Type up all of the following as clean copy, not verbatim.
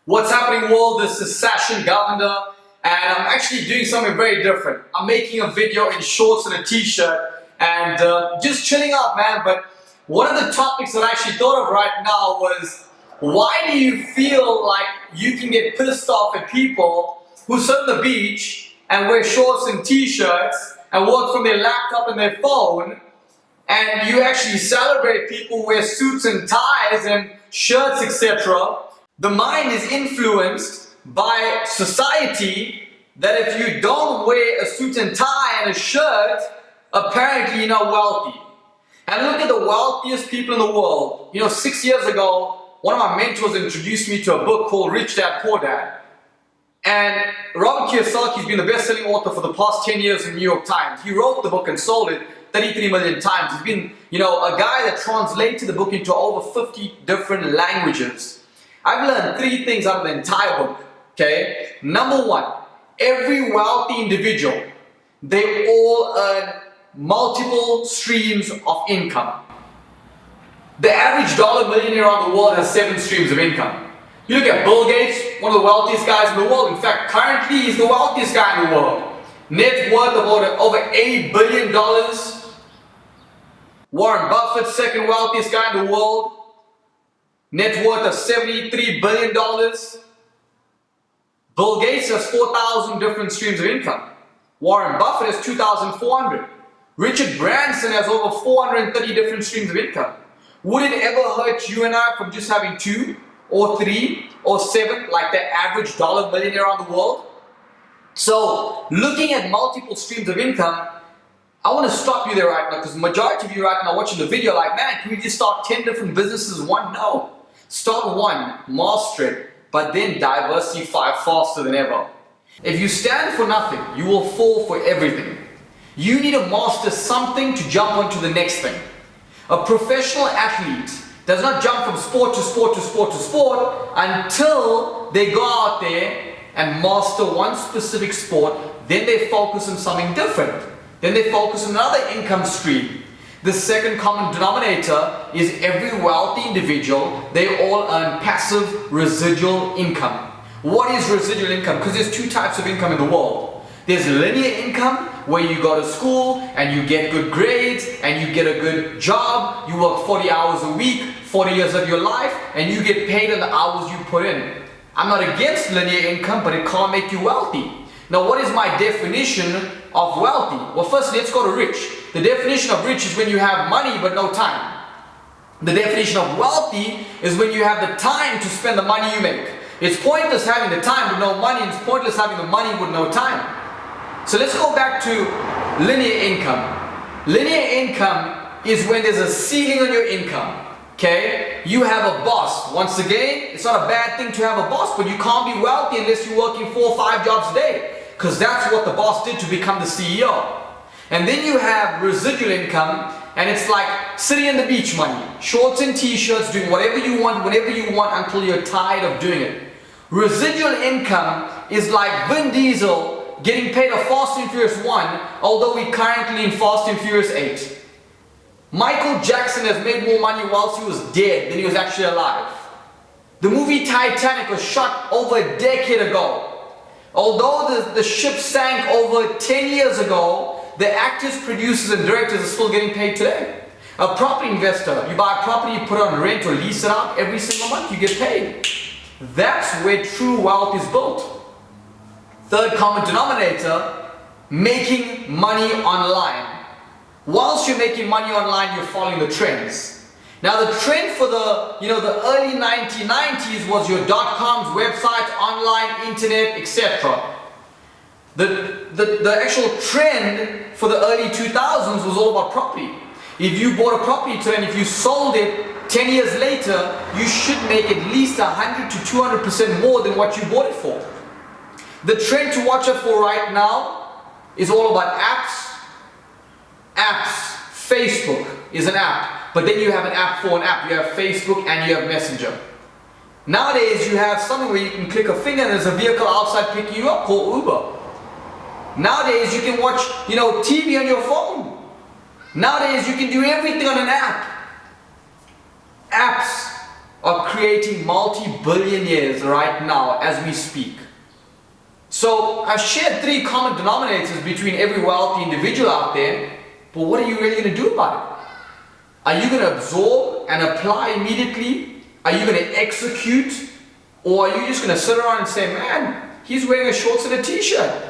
What's happening, world? This is Sashin Govender, and I'm actually doing something very different. I'm making a video in shorts and a t-shirt and just chilling out, man. But one of the topics that I actually thought of right now was, why do you feel like you can get pissed off at people who sit on the beach and wear shorts and t-shirts and work from their laptop and their phone, and you actually celebrate people who wear suits and ties and shirts, etc.? The mind is influenced by society that if you don't wear a suit and tie and a shirt, apparently you're not wealthy. And look at the wealthiest people in the world. 6 years ago, one of my mentors introduced me to a book called Rich Dad, Poor Dad. And Robert Kiyosaki's been the best-selling author for the past 10 years in the New York Times. He wrote the book and sold it 33 million times. He's been, a guy that translated the book into over 50 different languages. I've learned 3 things out of the entire book, okay? Number 1, every wealthy individual, they all earn multiple streams of income. The average dollar millionaire around the world has 7 streams of income. You look at Bill Gates, one of the wealthiest guys in the world. In fact, currently he's the wealthiest guy in the world. Net worth of over $8 billion. Warren Buffett, second wealthiest guy in the world. Net worth of $73 billion. Bill Gates has 4,000 different streams of income. Warren Buffett has 2,400. Richard Branson has over 430 different streams of income. Would it ever hurt you and I from just having 2 or 3 or 7 like the average dollar millionaire around the world? So, looking at multiple streams of income, I want to stop you there right now, because the majority of you right now watching the video like, man, can we just start 10 different businesses in one? No. Start one, master it, but then diversify faster than ever. If you stand for nothing, you will fall for everything. You need to master something to jump onto the next thing. A professional athlete does not jump from sport to sport to sport to sport until they go out there and master one specific sport. Then they focus on something different. Then they focus on another income stream. The second common denominator is every wealthy individual, they all earn passive residual income. What is residual income? Because there's 2 types of income in the world. There's linear income, where you go to school and you get good grades and you get a good job, you work 40 hours a week, 40 years of your life, and you get paid on the hours you put in. I'm not against linear income, but it can't make you wealthy. Now, what is my definition of wealthy? Well, first, let's go to rich. The definition of rich is when you have money but no time. The definition of wealthy is when you have the time to spend the money you make. It's pointless having the time with no money, and it's pointless having the money with no time. So let's go back to linear income. Linear income is when there's a ceiling on your income. Okay? You have a boss. Once again, it's not a bad thing to have a boss, but you can't be wealthy unless you're working 4 or 5 jobs a day, because that's what the boss did to become the CEO. And then you have residual income, and it's like sitting on the beach money. Shorts and t-shirts, doing whatever you want, whenever you want, until you're tired of doing it. Residual income is like Vin Diesel getting paid a Fast and Furious 1, although we're currently in Fast and Furious 8. Michael Jackson has made more money whilst he was dead than he was actually alive. The movie Titanic was shot over a decade ago. Although the ship sank over 10 years ago, the actors, producers and directors are still getting paid today. A property investor, you buy a property, you put it on rent or lease it out, every single month you get paid. That's where true wealth is built. Third common denominator, making money online. Whilst you're making money online, you're following the trends. Now the trend for the early 1990s was your .coms, websites, online, internet, etc. The actual trend for the early 2000s was all about property. If you bought a property today and if you sold it 10 years later, you should make at least 100 to 200% more than what you bought it for. The trend to watch out for right now is all about apps. Facebook is an app, but then you have an app for an app. You have Facebook and you have Messenger. Nowadays you have something where you can click a finger and there's a vehicle outside picking you up called Uber. Nowadays you can watch TV on your phone. Nowadays you can do everything on an app. Apps are creating multi-billionaires right now as we speak. So I've shared 3 common denominators between every wealthy individual out there, but what are you really going to do about it? Are you going to absorb and apply immediately? Are you going to execute? Or are you just going to sit around and say, man, he's wearing a shorts and a t-shirt?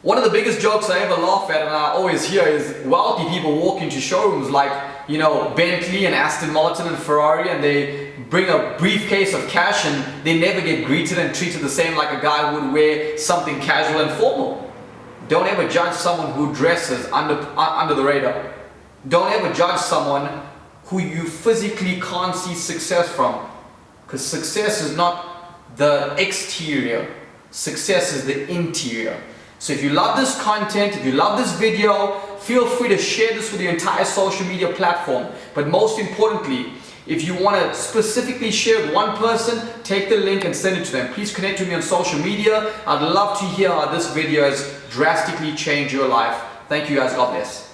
One of the biggest jokes I ever laugh at and I always hear is wealthy people walk into showrooms like, you know, Bentley and Aston Martin and Ferrari, and they bring a briefcase of cash and they never get greeted and treated the same like a guy would wear something casual and formal. Don't ever judge someone who dresses under the radar. Don't ever judge someone who you physically can't see success from. Because success is not the exterior, success is the interior. So if you love this content, if you love this video, feel free to share this with your entire social media platform. But most importantly, if you want to specifically share with one person, take the link and send it to them. Please connect with me on social media. I'd love to hear how this video has drastically changed your life. Thank you guys. God bless.